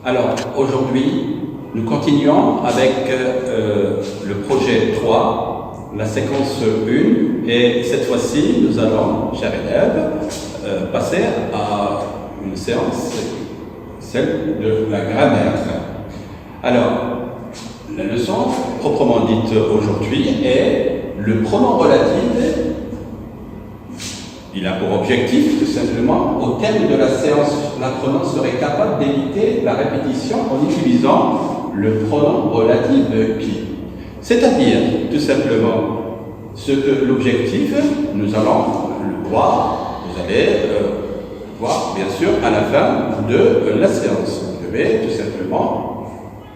Alors, aujourd'hui, nous continuons avec le projet 3, la séquence 1, et cette fois-ci, nous allons, chers élèves, passer à une séance, celle de la grammaire. Alors, la leçon proprement dite aujourd'hui est le pronom relatif. Il a pour objectif, tout simplement, au terme de la séance, l'apprenant serait capable d'éviter la répétition en utilisant le pronom relatif qui. C'est-à-dire, tout simplement, ce que l'objectif, nous allons le voir, vous allez voir, bien sûr, à la fin de la séance. Vous devez tout simplement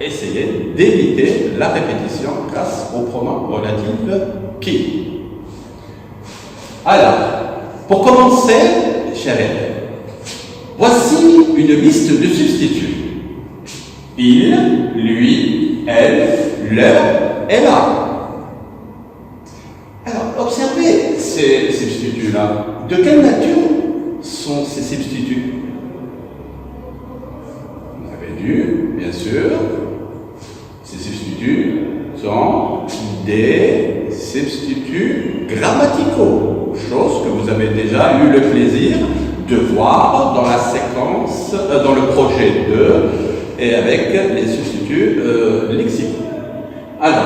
essayer d'éviter la répétition grâce au pronom relatif qui. Alors, pour commencer, chers élèves, voici une liste de substituts. Il, lui, elle, leur et là. Alors, observez ces substituts-là. De quelle nature sont ces substituts? Vous avez vu, bien sûr, ces substituts sont des substituts grammaticaux, chose que vous avez déjà eu le plaisir de voir dans la séquence, dans le projet 2, et avec les substituts lexicaux. Alors,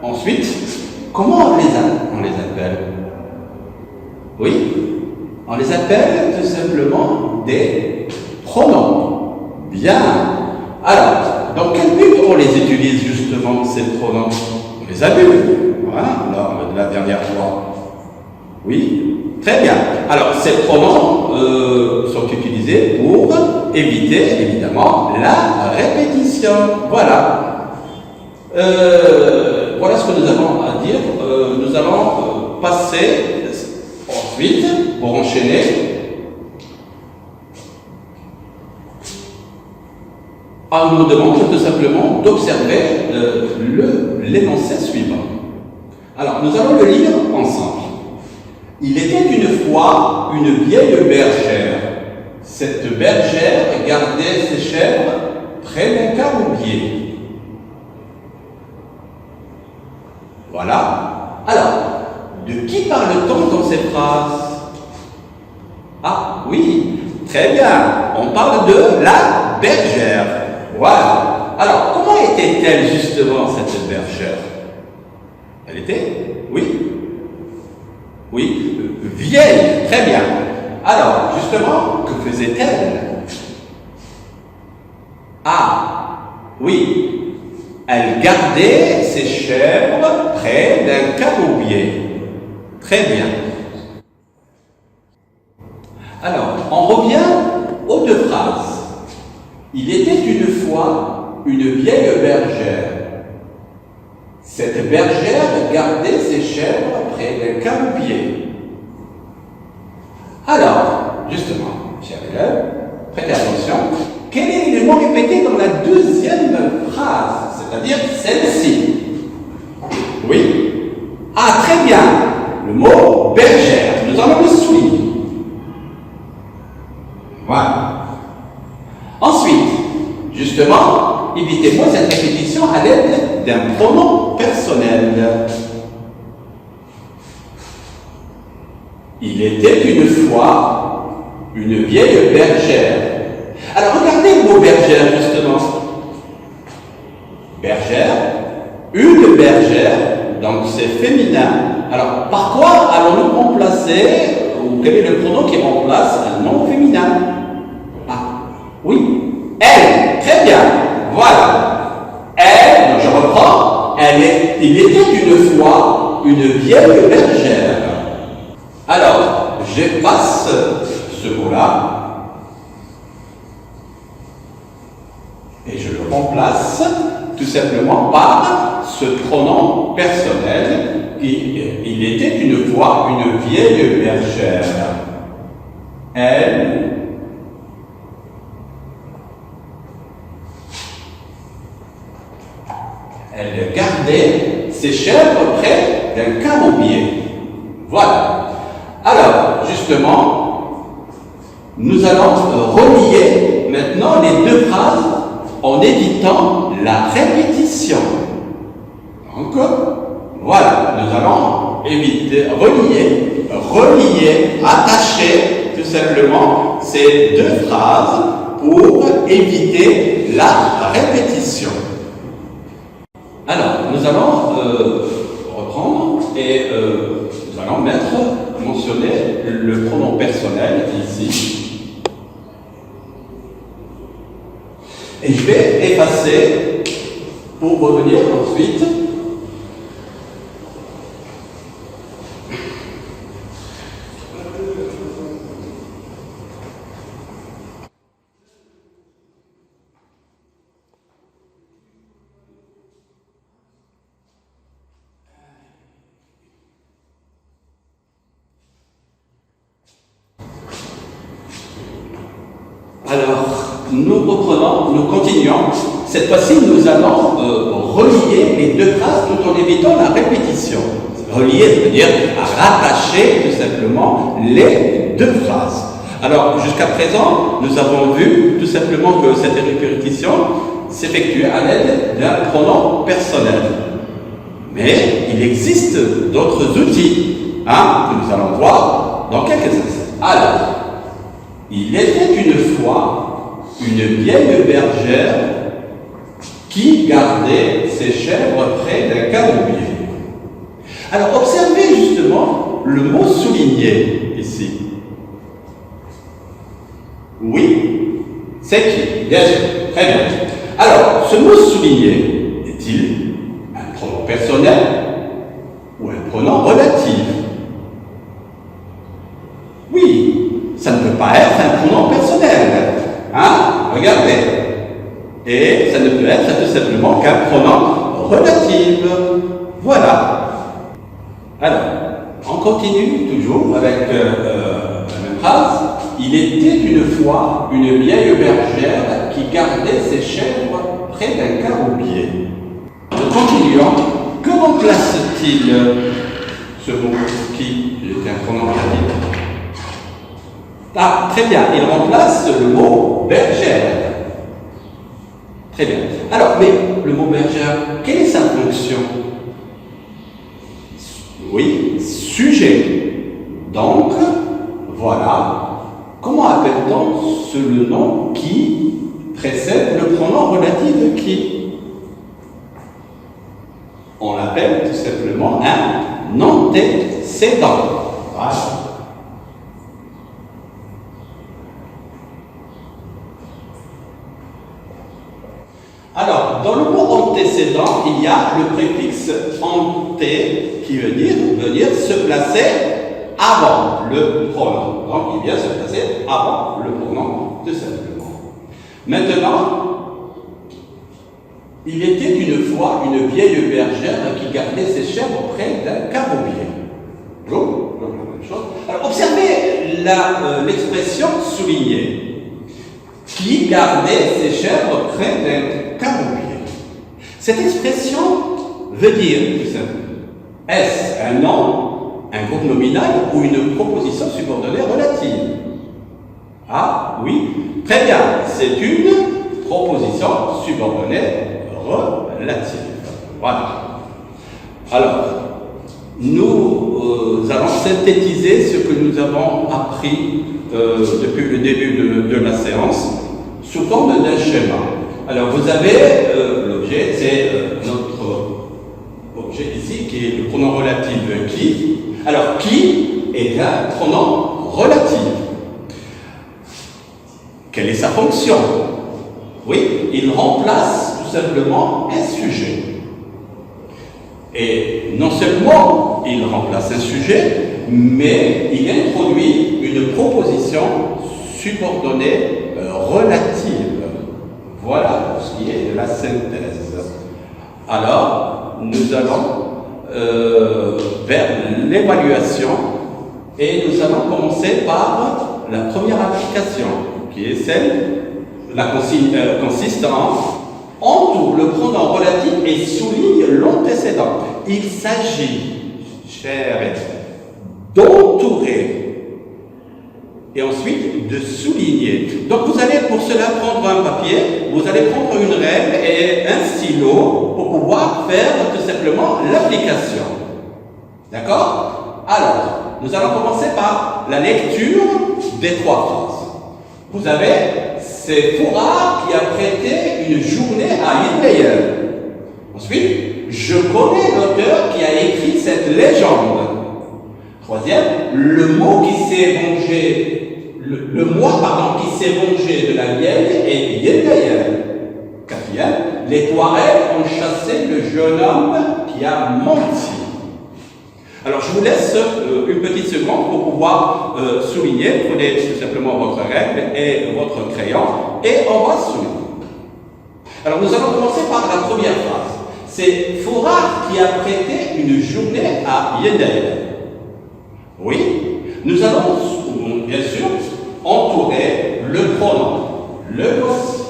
ensuite, comment on les appelle? Oui, on les appelle tout simplement des pronoms. Bien. Alors, dans quel but on les utilise justement, ces pronoms? On les a vus, voilà, lors de la dernière fois. Oui, très bien. Alors, ces pronoms sont utilisés pour éviter, évidemment, la répétition. Voilà. Voilà ce que nous avons à dire. Nous allons passer ensuite, pour enchaîner, on nous demande tout simplement d'observer l'énoncé suivant. Alors, nous allons le lire ensemble. Il était une fois une vieille bergère. Cette bergère gardait ses chèvres près d'un caroubier. Voilà. Alors, de qui parle-t-on dans ces phrases? Ah oui, très bien. On parle de la bergère. Voilà. Alors, comment était-elle justement, cette bergère? Elle était, oui, vieille, très bien. Alors, justement, que faisait-elle? Ah, oui, elle gardait ses chèvres près d'un caroubier. Très bien. Alors, on revient aux deux phrases. Il était une fois une vieille bergère. Cette bergère gardait ses chèvres près d'un caroubier. Alors, justement, chers élèves, prêtez attention, quel est l'élément répété dans la deuxième phrase, c'est-à-dire celle-ci? Oui. Ah, très bien, le mot bergère, nous allons le suivre. Voilà. Ensuite, justement, évitez-moi cette répétition à l'aide d'un pronom personnel. Il était une fois une vieille bergère. Alors, regardez le mot bergère, justement. Bergère, une bergère, donc c'est féminin. Alors, par quoi allons-nous remplacer, ou quel est le pronom qui remplace un nom féminin? Ah, oui, elle, très bien, voilà. Elle, je reprends, il était une fois une vieille bergère. Alors, j'efface ce mot-là et je le remplace tout simplement par ce pronom personnel qui, il était une fois une vieille bergère. Elle gardait ses chèvres près d'un caroubier. Voilà. Alors, justement, nous allons relier maintenant les deux phrases en évitant la répétition. Donc, voilà, nous allons éviter, relier, attacher tout simplement ces deux phrases pour éviter la répétition. Alors, nous allons reprendre et nous allons mentionner le pronom personnel ici. Et je vais effacer pour revenir ensuite. Alors, nous reprenons, nous continuons. Cette fois-ci, nous allons relier les deux phrases tout en évitant la répétition. Relier, c'est-à-dire rattacher tout simplement les deux phrases. Alors, jusqu'à présent, nous avons vu tout simplement que cette répétition s'effectue à l'aide d'un pronom personnel. Mais il existe d'autres outils que nous allons voir dans quelques instants. Alors, il était une fois une vieille bergère qui gardait ses chèvres près d'un caroubier. Alors, observez justement le mot souligné ici. Oui, c'est qui? Bien sûr, très bien. Alors, ce mot souligné est-il un pronom personnel ou un pronom relatif? Oui. Ça ne peut pas être un pronom personnel. Regardez. Et ça ne peut être tout simplement qu'un pronom relatif. Voilà. Alors, on continue toujours avec la même phrase. Il était une fois une vieille bergère qui gardait ses chèvres près d'un caroubier. Nous continuons. Que remplace-t-il ce mot qui est un pronom relatif? Très bien, il remplace le mot bergère. Très bien. Alors, mais le mot bergère, quelle est sa fonction? Oui, sujet. Donc, voilà. Comment appelle-t-on le nom qui précède le pronom relatif qui? On l'appelle tout simplement un antécédent. Voilà. Alors, dans le mot antécédent, il y a le préfixe anté qui veut dire venir se placer avant le pronom. Donc, il vient se placer avant le pronom, tout simplement. Maintenant, il était une fois une vieille bergère qui gardait ses chèvres près d'un caroubier. Donc, la même chose. Alors, observez l'expression soulignée. Qui gardait ses chèvres près d'un caroubier. Cette expression veut dire, tout simplement, est-ce un nom, un groupe nominal ou une proposition subordonnée relative? Ah oui, très bien, c'est une proposition subordonnée relative. Voilà. Alors, nous allons synthétiser ce que nous avons appris depuis le début de la séance sous forme d'un schéma. Alors vous avez l'objet, c'est notre objet ici qui est le pronom relatif qui. Alors qui est un pronom relatif. Quelle est sa fonction? Oui, il remplace tout simplement un sujet. Et non seulement il remplace un sujet, mais il introduit une proposition subordonnée relative. Voilà ce qui est de la synthèse. Alors, nous allons vers l'évaluation et nous allons commencer par la première application, qui est consiste en entoure le pronom relatif et souligne l'antécédent. Il s'agit, chers, d'entourer et ensuite de souligner. Donc vous allez pour cela prendre un papier, vous allez prendre une règle et un stylo pour pouvoir faire tout simplement l'application. D'accord? Alors, nous allons commencer par la lecture des 3 phrases. Vous avez, c'est Fourard qui a prêté une journée à Hindley. Ensuite, je connais l'auteur qui a écrit cette légende. Troisième, le mot qui s'est vengé, le mois qui s'est vengé de la vieille est Hindley. Quatrième, les Touaregs ont chassé le jeune homme qui a menti. Alors, je vous laisse une petite seconde pour pouvoir souligner. Prenez tout simplement votre règle et votre crayon et on va souligner. Alors, nous allons commencer par la première phrase. C'est Fourard qui a prêté une journée à Hindley. Oui, nous allons bien sûr entourer le pronom, le voici.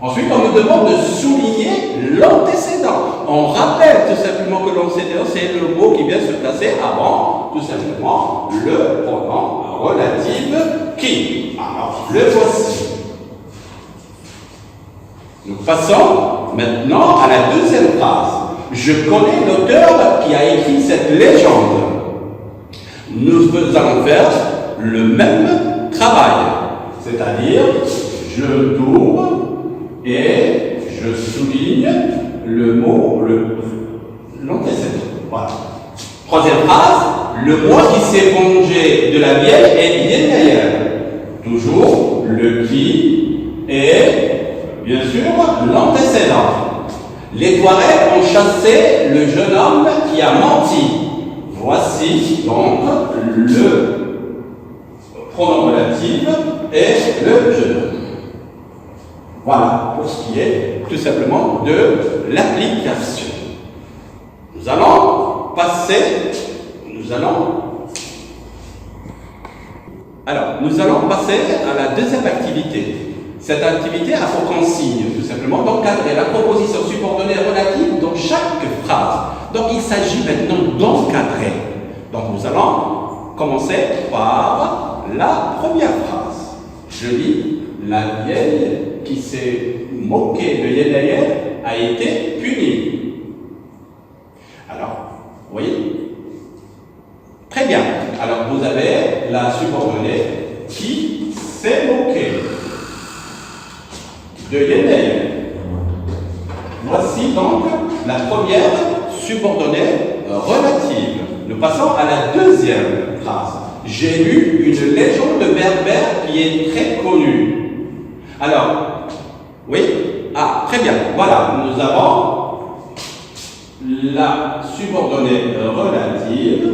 Ensuite, on nous demande de souligner l'antécédent. On rappelle tout simplement que l'antécédent, c'est le mot qui vient se placer avant, tout simplement, le pronom relatif qui. Alors, le voici. Nous passons maintenant à la deuxième phrase. Je connais l'auteur qui a écrit cette légende. Nous allons faire le même travail. C'est-à-dire, je tourne et je souligne le mot, l'antécédent. Voilà. Troisième phrase, le mois qui s'est vengé de la vieille est Hindley. Toujours le qui est, bien sûr, l'antécédent. Les Touaregs ont chassé le jeune homme qui a menti. Voici donc le pronom relatif et le jeune homme. Voilà pour ce qui est tout simplement de l'application. Nous allons passer, nous allons passer à la deuxième activité. Cette activité a pour consigne tout simplement d'encadrer la proposition subordonnée relative dans chaque phrase. Donc il s'agit maintenant d'encadrer. Donc nous allons commencer par la première phrase. Je lis, la vieille qui s'est moquée de Hindley a été punie. Alors, vous voyez? Très bien. Alors vous avez la subordonnée qui s'est moquée de Hindley. Voici donc la première subordonnée relative. Nous passons à la deuxième phrase. J'ai lu une légende berbère qui est très connue. Alors, oui? Ah, très bien. Voilà, nous avons la subordonnée relative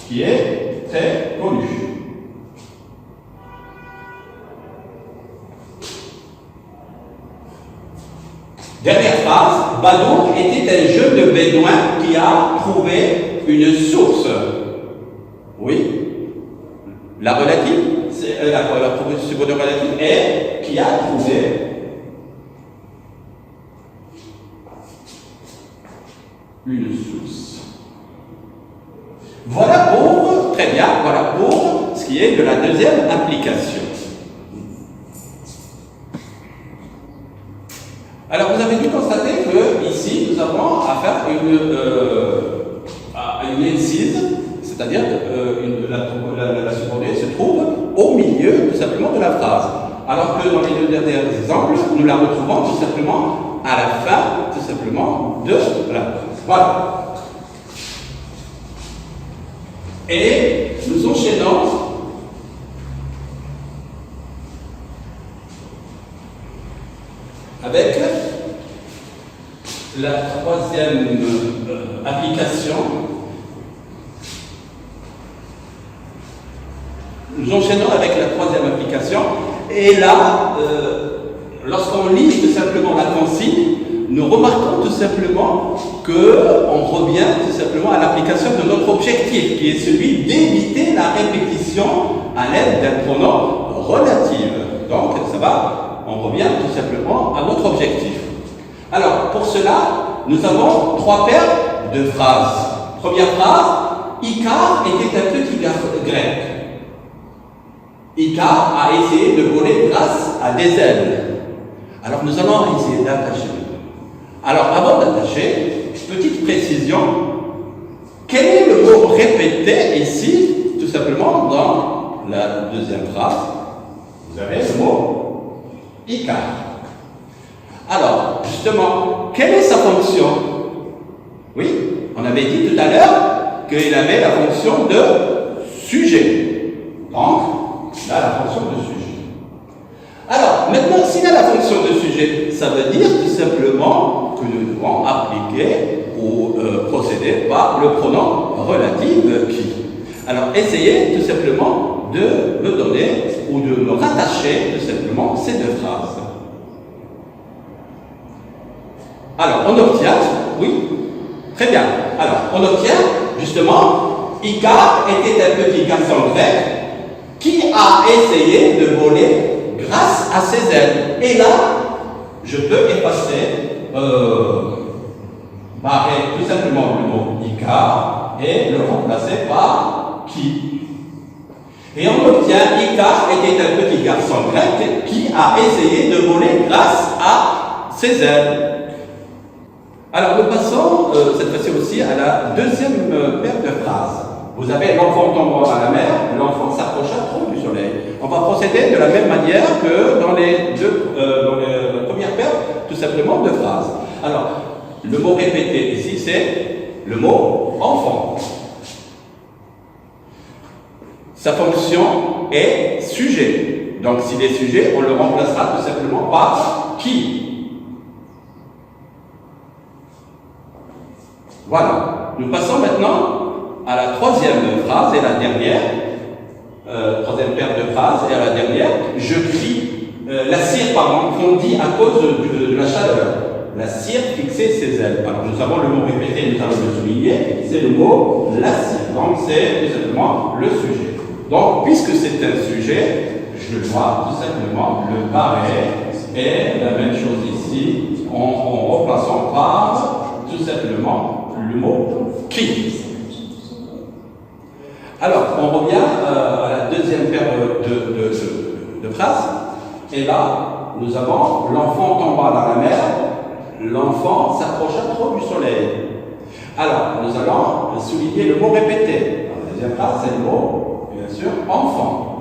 qui est très connue. Dernière phrase, Badour était un jeune bédouin qui a trouvé une source. Oui. La relative, c'est la subordonnée relative est qui a trouvé une source. Voilà pour, très bien, voilà pour ce qui est de la deuxième application. Alors, vous avez dû constater que ici, nous avons à faire une incise, c'est-à-dire que la subordonnée se trouve au milieu, tout simplement, de la phrase. Alors que dans les deux derniers exemples, nous la retrouvons tout simplement à la fin, tout simplement, de la phrase. Voilà. Et nous enchaînons avec la troisième application. Nous enchaînons avec la troisième application. Et là, lorsqu'on lit tout simplement la consigne, nous remarquons tout simplement qu'on revient tout simplement à l'application de notre objectif, qui est celui d'éviter la répétition à l'aide d'un pronom relatif. Donc, ça va, on revient tout simplement à notre objectif. Alors, pour cela, nous avons trois paires de phrases. Première phrase, Icare était un petit garçon grec. Icare a essayé de voler grâce à des ailes. Alors nous allons essayer d'attacher. Alors avant d'attacher, petite précision, quel est le mot répété ici, tout simplement dans la deuxième phrase? Vous avez le mot Icare. Alors, justement, quelle est sa fonction? Oui, on avait dit tout à l'heure qu'il avait la fonction de sujet. Donc, il a la fonction de sujet. Alors, maintenant, s'il a la fonction de sujet, ça veut dire tout simplement que nous devons appliquer ou procéder par le pronom relatif qui. Alors, essayez tout simplement de me donner ou de me rattacher tout simplement ces deux phrases. Alors, on obtient, oui, très bien. Alors, on obtient, justement, Icare était un petit garçon grec qui a essayé de voler grâce à ses ailes. Et là, je peux effacer, barrer tout simplement le mot Icare et le remplacer par qui. Et on obtient Icare était un petit garçon grec qui a essayé de voler grâce à ses ailes. Alors, nous passons cette fois-ci aussi à la deuxième paire de phrases. Vous avez l'enfant tombant dans la mer, l'enfant s'approcha trop du soleil. On va procéder de la même manière que dans les premières paires, tout simplement, de phrases. Alors, le mot répété ici, c'est le mot enfant. Sa fonction est sujet. Donc, s'il est sujet, on le remplacera tout simplement par qui. Voilà. Nous passons maintenant à la troisième phrase et la dernière. Troisième paire de phrases et à la dernière. Je crie. La cire, fondit à cause de la chaleur. La cire fixait ses ailes. Alors nous avons le mot répété, nous allons le souligner. C'est le mot la cire. Donc c'est tout simplement le sujet. Donc puisque c'est un sujet, je dois tout simplement le barrer. Et la même chose ici, en remplaçant par tout simplement le mot qui. Alors, on revient à la deuxième paire de phrases. Et là, nous avons l'enfant tomba dans la mer, l'enfant s'approcha trop du soleil. Alors, nous allons souligner le mot répété. Dans la deuxième phrase, c'est le mot, bien sûr, enfant.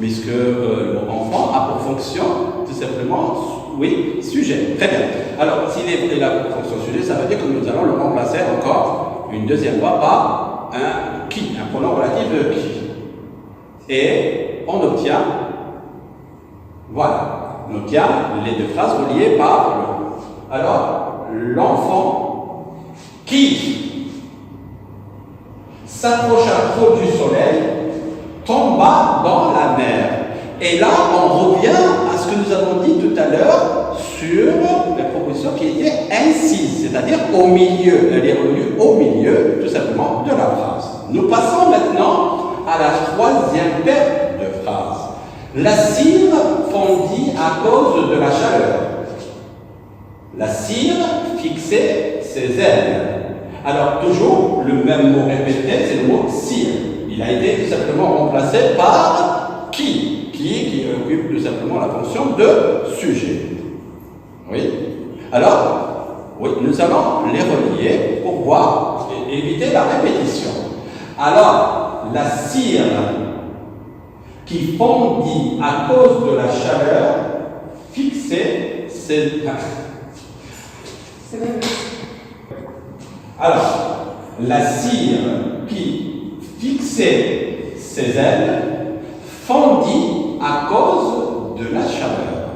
Puisque le mot enfant a pour fonction, tout simplement, oui, sujet. Très bien. Alors, s'il est la fonction sujet, ça veut dire que nous allons le remplacer encore une deuxième fois par un qui, un pronom relatif qui. Et on obtient, voilà, on obtient les deux phrases reliées par le. Alors, l'enfant qui s'approcha trop du soleil tomba dans la mer. Et là, on revient à ce que nous avons dit tout à l'heure sur la proposition qui était incise, c'est-à-dire au milieu. Elle est revenue au milieu, tout simplement, de la phrase. Nous passons maintenant à la troisième paire de phrases. La cire fondit à cause de la chaleur. La cire fixait ses ailes. Alors, toujours, le même mot répété, c'est le mot cire. Il a été tout simplement remplacé par qui occupe tout simplement la fonction de sujet. Oui. Alors, oui, nous allons les relier pour voir et éviter la répétition. Alors, la cire qui fondit à cause de la chaleur fixait ses... Alors, la cire qui fixait ses ailes fondit à cause de la chaleur.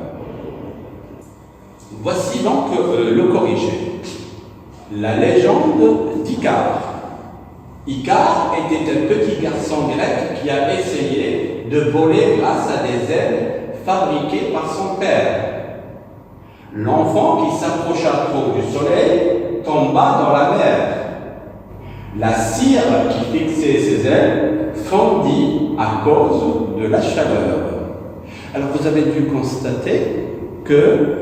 Voici donc le corrigé. La légende d'Icare. Icare était un petit garçon grec qui a essayé de voler grâce à des ailes fabriquées par son père. L'enfant qui s'approcha trop du soleil tomba dans la mer. La cire qui fixait ses ailes fondit à cause de la chaleur. Alors vous avez dû constater que,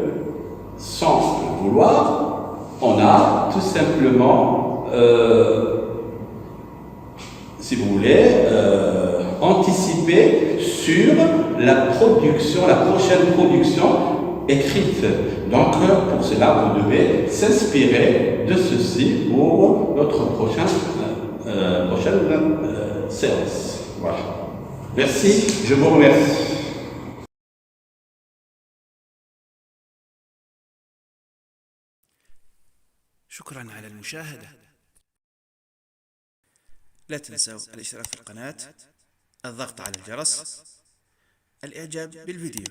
sans le vouloir, on a tout simplement si vous voulez, anticiper sur la production, la prochaine production écrite. Donc, pour cela, vous devez s'inspirer de ceci pour notre prochaine séance. Voilà. Merci, je vous remercie. شكرا على المشاهدة. لا تنسوا الاشتراك في القناة، الضغط على الجرس، الإعجاب بالفيديو.